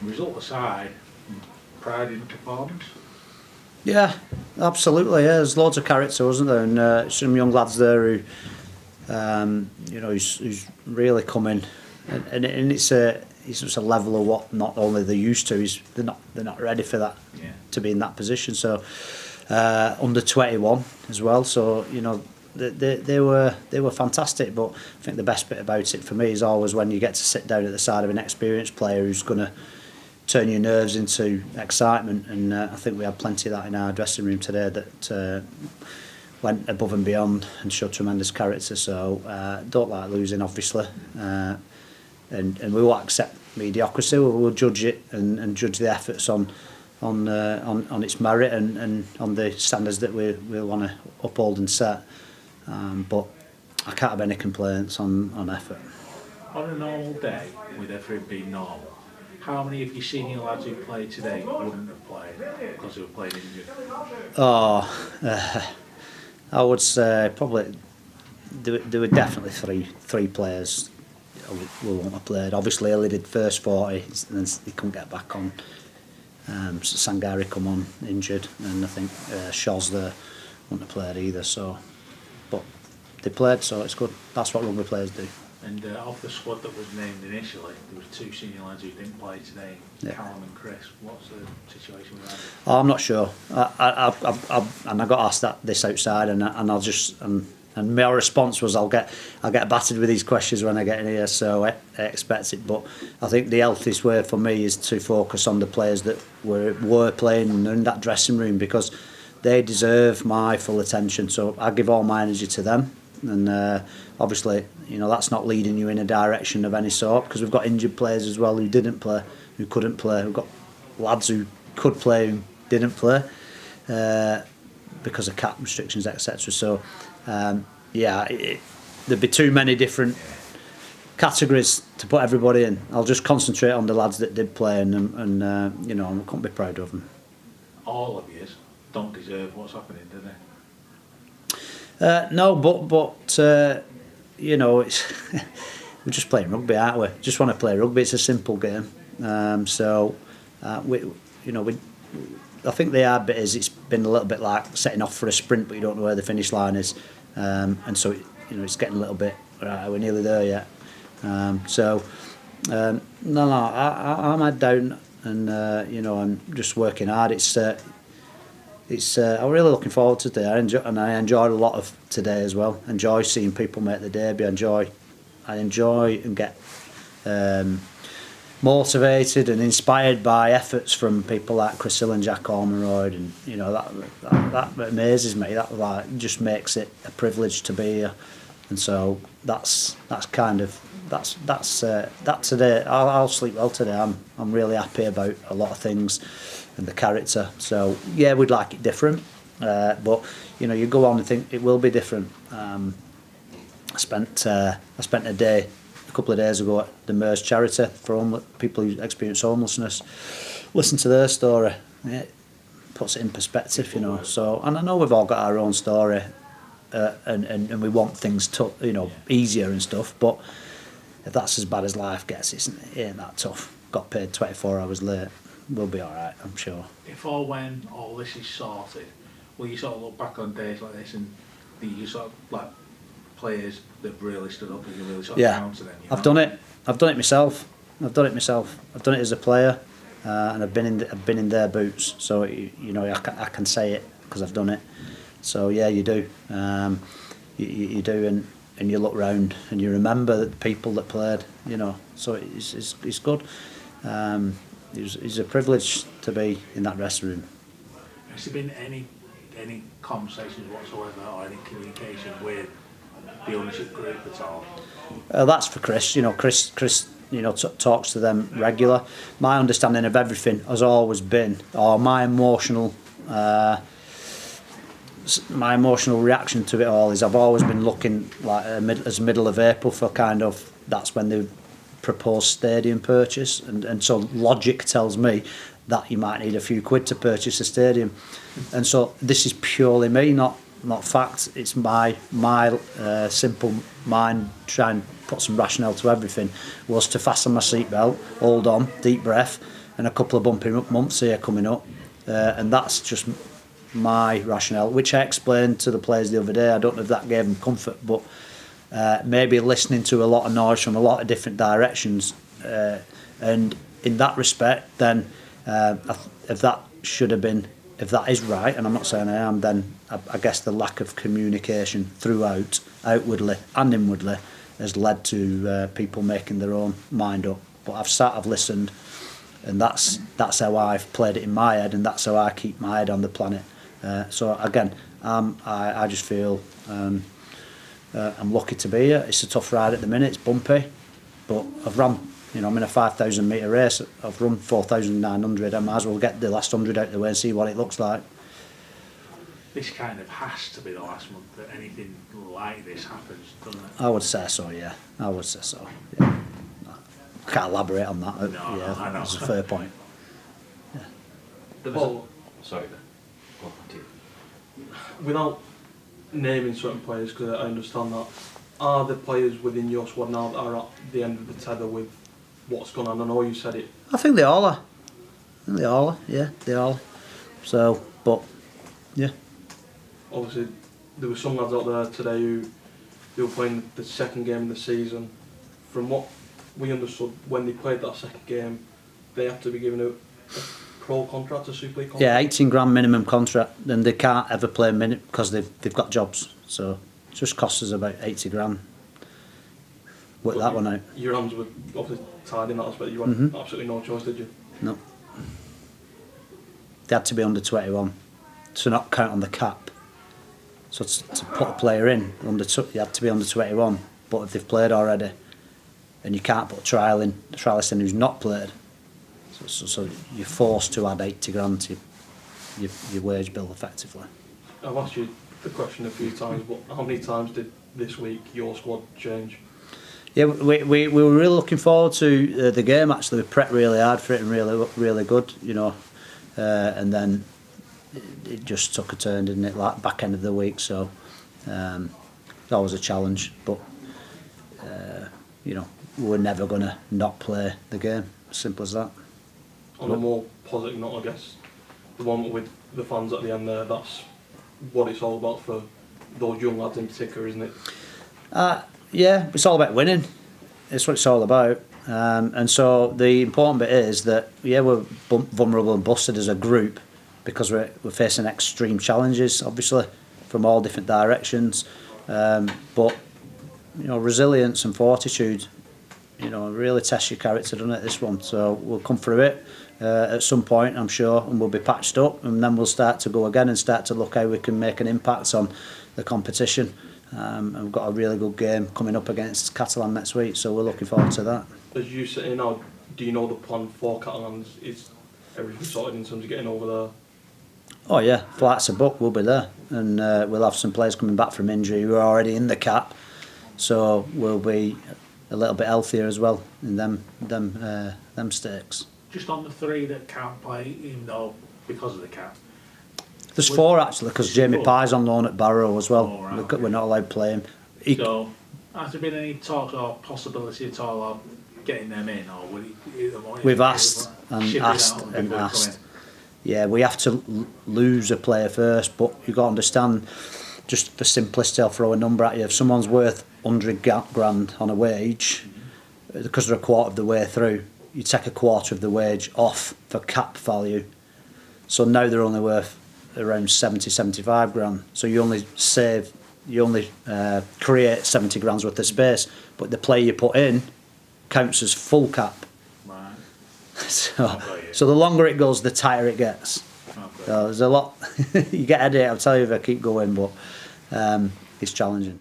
Result aside, pride in the performance. Yeah, absolutely. Yeah, there's loads of character, wasn't there? And some young lads there who, who's really coming, and it's just a level of what not only they're used to, is they're not ready for that, to be in that position. So under 21 as well. So they were fantastic. But I think the best bit about it for me is always when you get to sit down at the side of an experienced player who's going to turn your nerves into excitement, and I think we had plenty of that in our dressing room today that went above and beyond and showed tremendous character. So don't like losing, obviously, and we won't accept mediocrity. We'll judge it and judge the efforts on its merit and on the standards that we want to uphold and set. But I can't have any complaints on effort. On a normal day, with everything being normal, how many of your senior lads who played today wouldn't have played because they were playing injured? I would say probably there were definitely three players who wouldn't have played. Obviously, Ellie did first 40, and then he couldn't get back on. Sangari come on injured, and I think Shaw's there wouldn't have played either. So, but they played, so it's good. That's what rugby players do. And off the squad that was named initially, there was two senior lads who didn't play today, Callum and Chris. What's the situation with that? Oh, I'm not sure. And I got asked this outside, and I'll just and my response was I'll get battered with these questions when I get in here, so I expect it. But I think the healthiest way for me is to focus on the players that were playing in that dressing room, because they deserve my full attention. So I give all my energy to them. And obviously, that's not leading you in a direction of any sort, because we've got injured players as well who didn't play, who couldn't play. We've got lads who could play who didn't play because of cap restrictions, etc. So, there'd be too many different categories to put everybody in. I'll just concentrate on the lads that did play, and I couldn't be prouder of them. All of you don't deserve what's happening, do they? No, but it's we're just playing rugby, aren't we? Just want to play rugby. It's a simple game. I think the hard bit is it's been a little bit like setting off for a sprint, but you don't know where the finish line is, and so it's getting a little bit right. We're nearly there yet. I'm head down, and I'm just working hard. I'm really looking forward to today. I enjoyed a lot of today as well. Enjoy seeing people make the debut. I enjoy and get motivated and inspired by efforts from people like Chris Hill and Jack Ormeroyd, and that amazes me. That just makes it a privilege to be here, and so that's today. I'll sleep well today. I'm really happy about a lot of things and the character. So yeah, we'd like it different, but you go on and think it will be different. I spent a couple of days ago at the MERS charity for people who experience homelessness. Listen to their story. It puts it in perspective, So, and I know we've all got our own story, and we want things easier and stuff. But if that's as bad as life gets, it ain't that tough. Got paid 24 hours late. We'll be all right, I'm sure. If or when all this is sorted, will you sort of look back on days like this and you sort of like players that really stood up and you really sort of counted them? I've done it myself. I've done it as a player, and I've been in their boots. So I can say it because I've done it. So yeah, you do. You do, and you look round and you remember the people that played. So it's good. It's a privilege to be in that dressing room. Has there been any conversations whatsoever or any communication with the ownership group at all? That's for Chris. Chris talks to them regular. My understanding of everything has always been, or my emotional reaction to it all is, I've always been looking like as middle of April for that's when the proposed stadium purchase, and so logic tells me that you might need a few quid to purchase a stadium, and so this is purely me, not fact. It's my simple mind trying to put some rationale to everything, was to fasten my seatbelt, hold on, deep breath, and a couple of bumpy months here coming up, and that's just my rationale, which I explained to the players the other day. I don't know if that gave them comfort, but maybe listening to a lot of noise from a lot of different directions, and in that respect, then if that is right, and I'm not saying I am, then I guess the lack of communication throughout, outwardly and inwardly, has led to people making their own mind up. But I've listened, and that's how I've played it in my head, and that's how I keep my head on the planet. So again, I just feel I'm lucky to be here. It's a tough ride at the minute. It's bumpy, but I've run. I'm in a 5,000 metre race. I've run 4,900. I might as well get the last 100 out of the way and see what it looks like. This kind of has to be the last month that anything like this happens, doesn't it? I would say so, yeah. I would say so, yeah. I can't elaborate on that. No, yeah, I know. That's a fair point. Yeah. Sorry, go on, continue. Without naming certain players, because I understand that, are the players within your squad now that are at the end of the tether with what's gone on? I know you said it. I think they all are. Yeah, they all are. So, but, yeah. Obviously, there were some lads out there today who were playing the second game of the season. From what we understood, when they played that second game, they have to be given a pro contract, a Super League contract. Yeah, 18 grand minimum contract, and they can't ever play a minute because they've got jobs. So it just costs us about 80 grand. Work that one out. Your hands were obviously tied in that aspect. You had absolutely no choice, did you? No. They had to be under 21 to not count on the cap. So to put a player in, you had to be under 21. But if they've played already, and you can't put a trialist in who's not played, so you're forced to add 80 grand to your wage bill effectively. I've asked you the question a few times, but how many times did this week your squad change? Yeah, we were really looking forward to the game. Actually, we prepped really hard for it and really good, and then it just took a turn, didn't it? Like back end of the week, so that was a challenge. But we were never going to not play the game. Simple as that. On a more positive note, I guess the one with the fans at the end there, that's what it's all about for those young lads in particular, isn't it? Yeah, it's all about winning. It's what it's all about. And so the important bit is that, we're vulnerable and busted as a group because we're facing extreme challenges, obviously, from all different directions. But, resilience and fortitude, really tests your character, doesn't it, this one? So we'll come through it at some point, I'm sure, and we'll be patched up, and then we'll start to go again and start to look how we can make an impact on the competition. And we've got a really good game coming up against Catalan next week, so we're looking forward to that. As you sit here now, do you know the plan for Catalans? Is everything sorted in terms of getting over there? Oh yeah, flights are booked, we'll be there, and we'll have some players coming back from injury who are already in the cap, so we'll be a little bit healthier as well in them stakes. Just on the three that can't play, even though because of the cap. There's four actually, because Jamie Pye's on loan at Barrow as well. Oh, right, We're not allowed to play him. So, has there been any talk or possibility at all of getting them in, or will We've asked and asked. Yeah, we have to lose a player first, but you've got to understand, just for simplicity, I'll throw a number at you. If someone's worth 100 grand on a wage, because they're a quarter of the way through, you take a quarter of the wage off for cap value. So now they're only worth around 75 grand. So you only create 70 grand's worth of space, but the player you put in counts as full cap. Right. So the longer it goes, the tighter it gets. So there's a lot. You get a headache, I'll tell you if I keep going, but it's challenging.